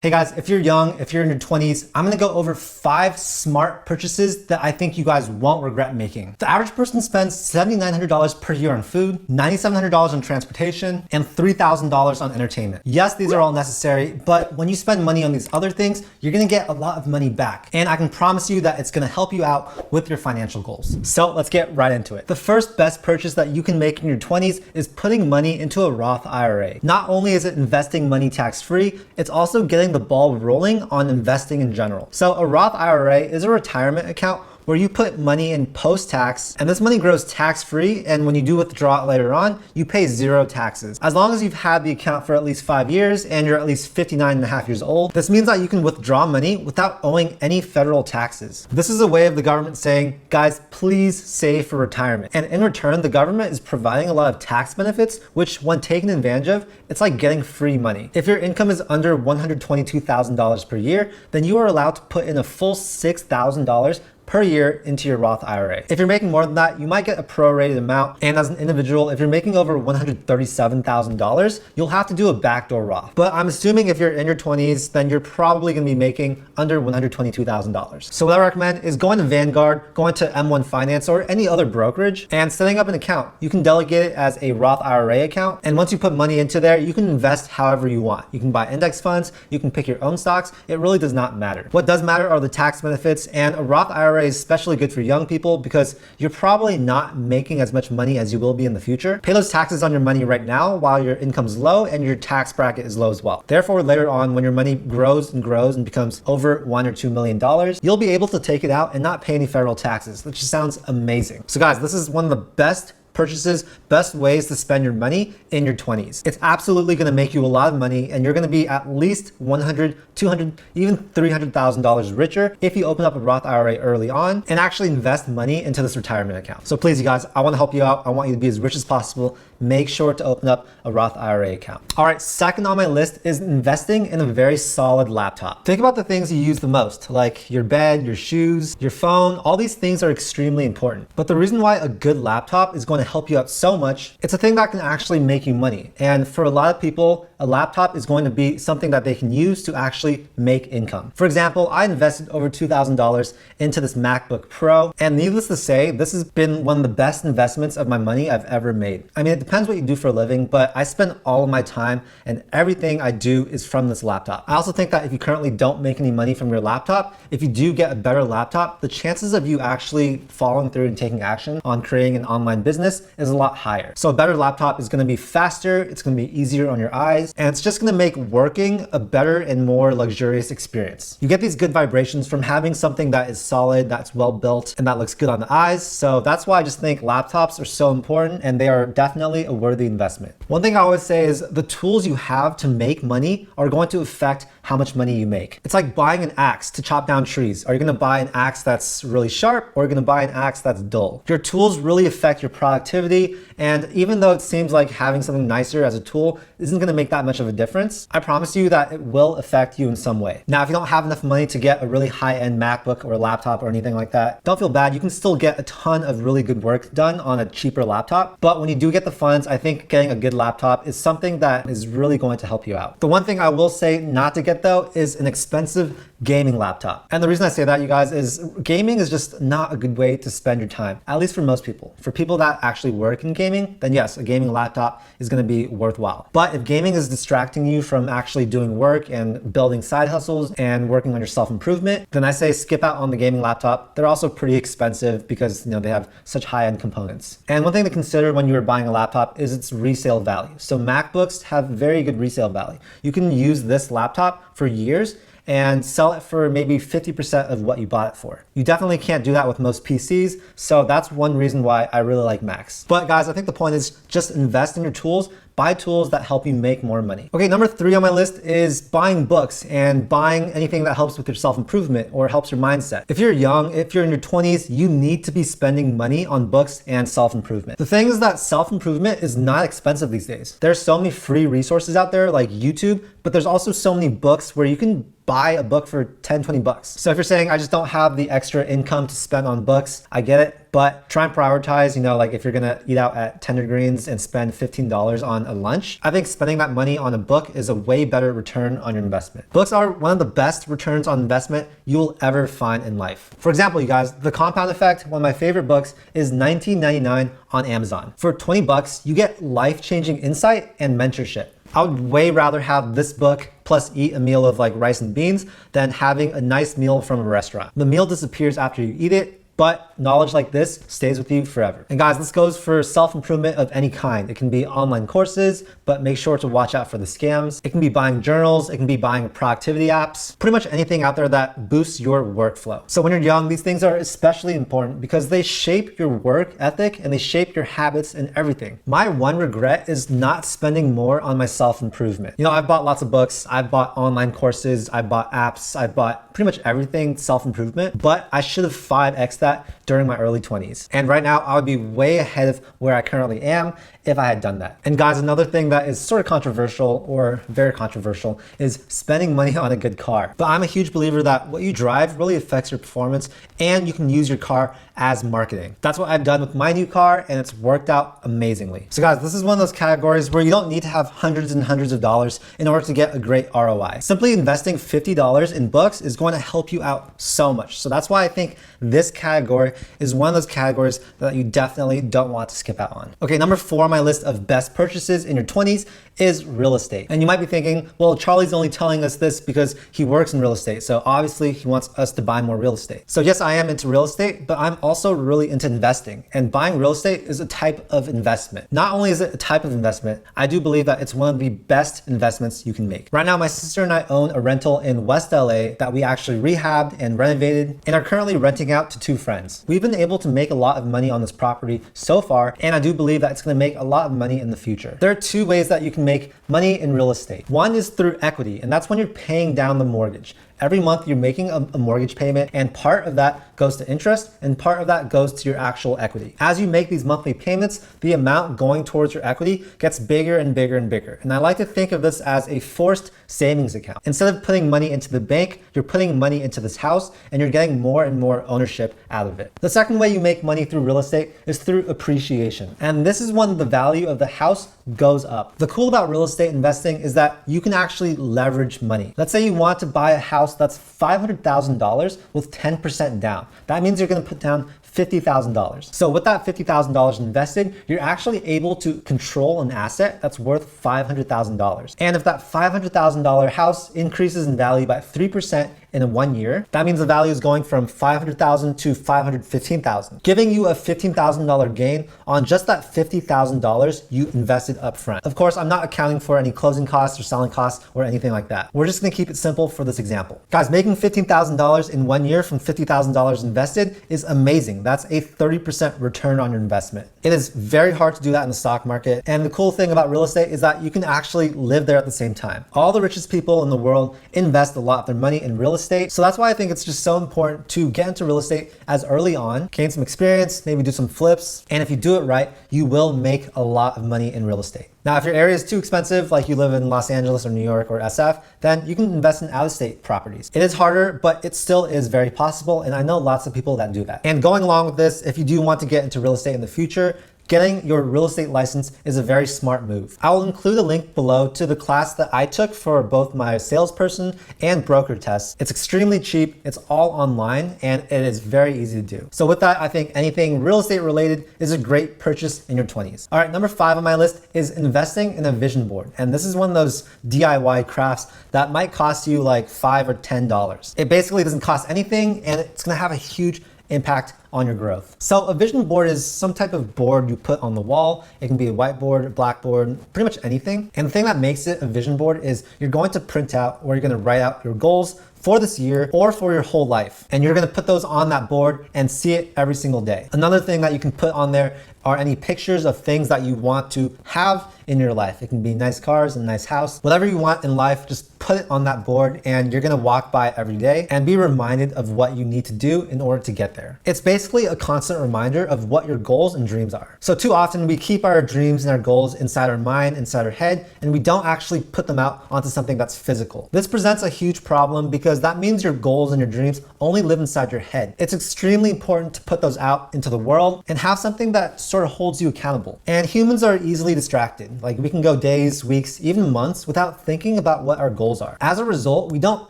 Hey guys, if you're young, if you're in your 20s, I'm gonna go over 5 smart purchases that I think you guys won't regret making. The average person spends $7,900 per year on food, $9,700 on transportation, and $3,000 on entertainment. Yes, these are all necessary, but when you spend money on these other things, you're gonna get a lot of money back. And I can promise you that it's gonna help you out with your financial goals. So let's get right into it. The first best purchase that you can make in your 20s is putting money into a Roth IRA. Not only is it investing money tax-free, it's also getting the ball rolling on investing in general. So a Roth IRA is a retirement account where you put money in post-tax, and this money grows tax-free, and when you do withdraw it later on, you pay 0 taxes. As long as you've had the account for at least 5 years and you're at least 59 and a half years old, this means that you can withdraw money without owing any federal taxes. This is a way of the government saying, guys, please save for retirement. And in return, the government is providing a lot of tax benefits, which when taken advantage of, it's like getting free money. If your income is under $122,000 per year, then you are allowed to put in a full $6,000 per year into your Roth IRA. If you're making more than that, you might get a prorated amount. And as an individual, if you're making over $137,000, you'll have to do a backdoor Roth. But I'm assuming if you're in your 20s, then you're probably gonna be making under $122,000. So what I recommend is going to Vanguard, going to M1 Finance or any other brokerage and setting up an account. You can delegate it as a Roth IRA account. And once you put money into there, you can invest however you want. You can buy index funds, you can pick your own stocks. It really does not matter. What does matter are the tax benefits, and a Roth IRA is especially good for young people because you're probably not making as much money as you will be in the future. Pay those taxes on your money right now while your income's low and your tax bracket is low as well. Therefore, later on, when your money grows and becomes over $1 or $2 million, you'll be able to take it out and not pay any federal taxes, which just sounds amazing. So guys, this is one of the best purchases, best ways to spend your money in your 20s. It's absolutely gonna make you a lot of money, and you're gonna be at least $100, $200, even $300,000 richer if you open up a Roth IRA early on and actually invest money into this retirement account. So please, you guys, I wanna help you out. I want you to be as rich as possible. Make sure to open up a Roth IRA account. All right, second on my list is investing in a very solid laptop. Think about the things you use the most, like your bed, your shoes, your phone. All these things are extremely important. But the reason why a good laptop is going to help you out so much, it's a thing that can actually make you money. And for a lot of people, a laptop is going to be something that they can use to actually make income. For example, I invested over $2,000 into this MacBook Pro, and needless to say, this has been one of the best investments of my money I've ever made. I mean, it depends what you do for a living, but I spend all of my time and everything I do is from this laptop. I also think that if you currently don't make any money from your laptop, if you do get a better laptop, the chances of you actually following through and taking action on creating an online business is a lot higher. So a better laptop is gonna be faster, it's gonna be easier on your eyes, and it's just gonna make working a better and more luxurious experience. You get these good vibrations from having something that is solid, that's well built, and that looks good on the eyes. So that's why I just think laptops are so important, and they are definitely a worthy investment. One thing I always say is the tools you have to make money are going to affect how much money you make. It's like buying an axe to chop down trees. Are you gonna buy an axe that's really sharp, or are you gonna buy an axe that's dull? Your tools really affect your productivity, and even though it seems like having something nicer as a tool isn't gonna make that much of a difference, I promise you that it will affect you in some way. Now, if you don't have enough money to get a really high-end MacBook or a laptop or anything like that, don't feel bad. You can still get a ton of really good work done on a cheaper laptop. But when you do get the funds, I think getting a good laptop is something that is really going to help you out. The one thing I will say not to get though is an expensive gaming laptop. And the reason I say that, you guys, is gaming is just not a good way to spend your time, at least for most people. For people that actually work in gaming, then yes, a gaming laptop is gonna be worthwhile. But if gaming is distracting you from actually doing work and building side hustles and working on your self-improvement, then I say skip out on the gaming laptop. They're also pretty expensive because they have such high-end components. And one thing to consider when you're buying a laptop is its resale value. So MacBooks have very good resale value. You can use this laptop for years and sell it for maybe 50% of what you bought it for. You definitely can't do that with most PCs, so that's one reason why I really like Macs. But guys, I think the point is just invest in your tools, buy tools that help you make more money. Okay, number 3 on my list is buying books and buying anything that helps with your self-improvement or helps your mindset. If you're young, if you're in your 20s, you need to be spending money on books and self-improvement. The thing is that self-improvement is not expensive these days. There's so many free resources out there like YouTube, but there's also so many books where you can buy a book for 10, 20 bucks. So if you're saying, I just don't have the extra income to spend on books, I get it. But try and prioritize, like if you're gonna eat out at Tender Greens and spend $15 on a lunch, I think spending that money on a book is a way better return on your investment. Books are one of the best returns on investment you'll ever find in life. For example, you guys, The Compound Effect, one of my favorite books, is $19.99 on Amazon. For 20 bucks, you get life-changing insight and mentorship. I would way rather have this book plus eat a meal of like rice and beans than having a nice meal from a restaurant. The meal disappears after you eat it, but knowledge like this stays with you forever. And guys, this goes for self-improvement of any kind. It can be online courses, but make sure to watch out for the scams. It can be buying journals. It can be buying productivity apps, pretty much anything out there that boosts your workflow. So when you're young, these things are especially important because they shape your work ethic and they shape your habits and everything. My one regret is not spending more on my self-improvement. I've bought lots of books. I've bought online courses. I bought apps. I bought pretty much everything self-improvement, but I should have 5x that during my early 20s. And right now I would be way ahead of where I currently am if I had done that. And guys, another thing that is sort of controversial or very controversial is spending money on a good car. But I'm a huge believer that what you drive really affects your performance and you can use your car as marketing. That's what I've done with my new car and it's worked out amazingly. So guys, this is one of those categories where you don't need to have hundreds and hundreds of dollars in order to get a great ROI. Simply investing $50 in books is going to help you out so much. So that's why I think this category is one of those categories that you definitely don't want to skip out on. Okay, number 4 on my list of best purchases in your 20s is real estate. And you might be thinking, well, Charlie's only telling us this because he works in real estate. So obviously he wants us to buy more real estate. So yes, I am into real estate, but I'm also really into investing. And buying real estate is a type of investment. Not only is it a type of investment, I do believe that it's one of the best investments you can make. Right now, my sister and I own a rental in West LA that we actually rehabbed and renovated and are currently renting out to 2 friends. We've been able to make a lot of money on this property so far, and I do believe that it's going to make a lot of money in the future. There are 2 ways that you can make money in real estate. One is through equity, and that's when you're paying down the mortgage. Every month you're making a mortgage payment and part of that goes to interest and part of that goes to your actual equity. As you make these monthly payments, the amount going towards your equity gets bigger and bigger and bigger. And I like to think of this as a forced savings account. Instead of putting money into the bank, you're putting money into this house and you're getting more and more ownership out of it. The second way you make money through real estate is through appreciation. And this is when the value of the house goes up. The cool about real estate investing is that you can actually leverage money. Let's say you want to buy a house that's $500,000 with 10% down. That means you're going to put down $50,000. So with that $50,000 invested, you're actually able to control an asset that's worth $500,000. And if that $500,000 house increases in value by 3% in 1 year, that means the value is going from $500,000 to $515,000, giving you a $15,000 gain on just that $50,000 you invested up front. Of course, I'm not accounting for any closing costs or selling costs or anything like that. We're just gonna keep it simple for this example. Guys, making $15,000 in 1 year from $50,000 invested is amazing. That's a 30% return on your investment. It is very hard to do that in the stock market. And the cool thing about real estate is that you can actually live there at the same time. All the richest people in the world invest a lot of their money in real estate. So that's why I think it's just so important to get into real estate as early on, gain some experience, maybe do some flips. And if you do it right, you will make a lot of money in real estate. Now, if your area is too expensive, like you live in Los Angeles or New York or SF, then you can invest in out-of-state properties. It is harder, but it still is very possible. And I know lots of people that do that. And going along with this, if you do want to get into real estate in the future, getting your real estate license is a very smart move. I will include a link below to the class that I took for both my salesperson and broker tests. It's extremely cheap, it's all online, and it is very easy to do. So with that, I think anything real estate related is a great purchase in your 20s. All right, number 5 on my list is investing in a vision board. And this is one of those DIY crafts that might cost you like $5 or $10. It basically doesn't cost anything and it's gonna have a huge impact on your growth. So a vision board is some type of board you put on the wall. It can be a whiteboard, a blackboard, pretty much anything. And the thing that makes it a vision board is you're going to print out or you're going to write out your goals for this year or for your whole life. And you're going to put those on that board and see it every single day. Another thing that you can put on there are any pictures of things that you want to have in your life. It can be nice cars, a nice house, whatever you want in life, just put it on that board and you're going to walk by it every day and be reminded of what you need to do in order to get there. It's basically basically a constant reminder of what your goals and dreams are. So too often we keep our dreams and our goals inside our mind, inside our head, and we don't actually put them out onto something that's physical. This presents a huge problem because that means your goals and your dreams only live inside your head. It's extremely important to put those out into the world and have something that sort of holds you accountable. And humans are easily distracted. Like we can go days, weeks, even months without thinking about what our goals are. As a result, we don't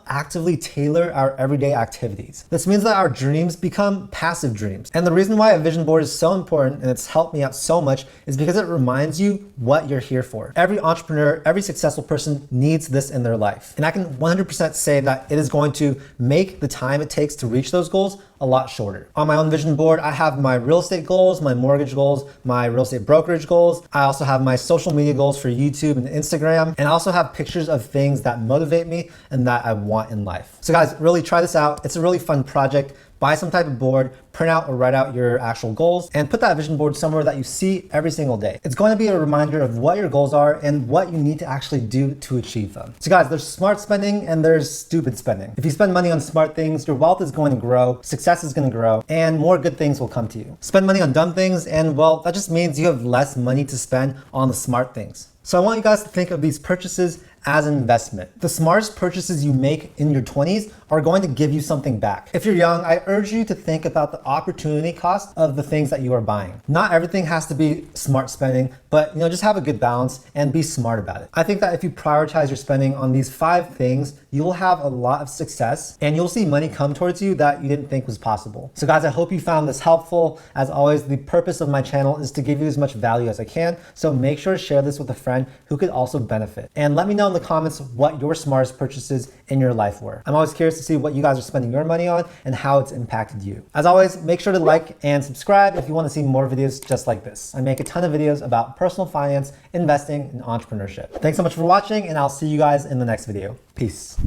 actively tailor our everyday activities. This means that our dreams become passive dreams. And the reason why a vision board is so important and it's helped me out so much is because it reminds you what you're here for. Every entrepreneur, every successful person needs this in their life. And I can 100% say that it is going to make the time it takes to reach those goals a lot shorter. On my own vision board, I have my real estate goals, my mortgage goals, my real estate brokerage goals. I also have my social media goals for YouTube and Instagram. And I also have pictures of things that motivate me and that I want in life. So guys, really try this out. It's a really fun project. Buy some type of board, print out or write out your actual goals, and put that vision board somewhere that you see every single day. It's going to be a reminder of what your goals are and what you need to actually do to achieve them. So guys, there's smart spending and there's stupid spending. If you spend money on smart things, your wealth is going to grow, success is going to grow, and more good things will come to you. Spend money on dumb things, and well, that just means you have less money to spend on the smart things. So I want you guys to think of these purchases as an investment. The smartest purchases you make in your 20s are going to give you something back. If you're young, I urge you to think about the opportunity cost of the things that you are buying. Not everything has to be smart spending, but just have a good balance and be smart about it. I think that if you prioritize your spending on these 5 things, you will have a lot of success and you'll see money come towards you that you didn't think was possible. So guys, I hope you found this helpful. As always, the purpose of my channel is to give you as much value as I can. So make sure to share this with a friend who could also benefit. And let me know in the comments what your smartest purchases in your life were. I'm always curious to see what you guys are spending your money on and how it's impacted you. As always, make sure to like and subscribe if you want to see more videos just like this. I make a ton of videos about personal finance, investing, and entrepreneurship. Thanks so much for watching, and I'll see you guys in the next video. Peace.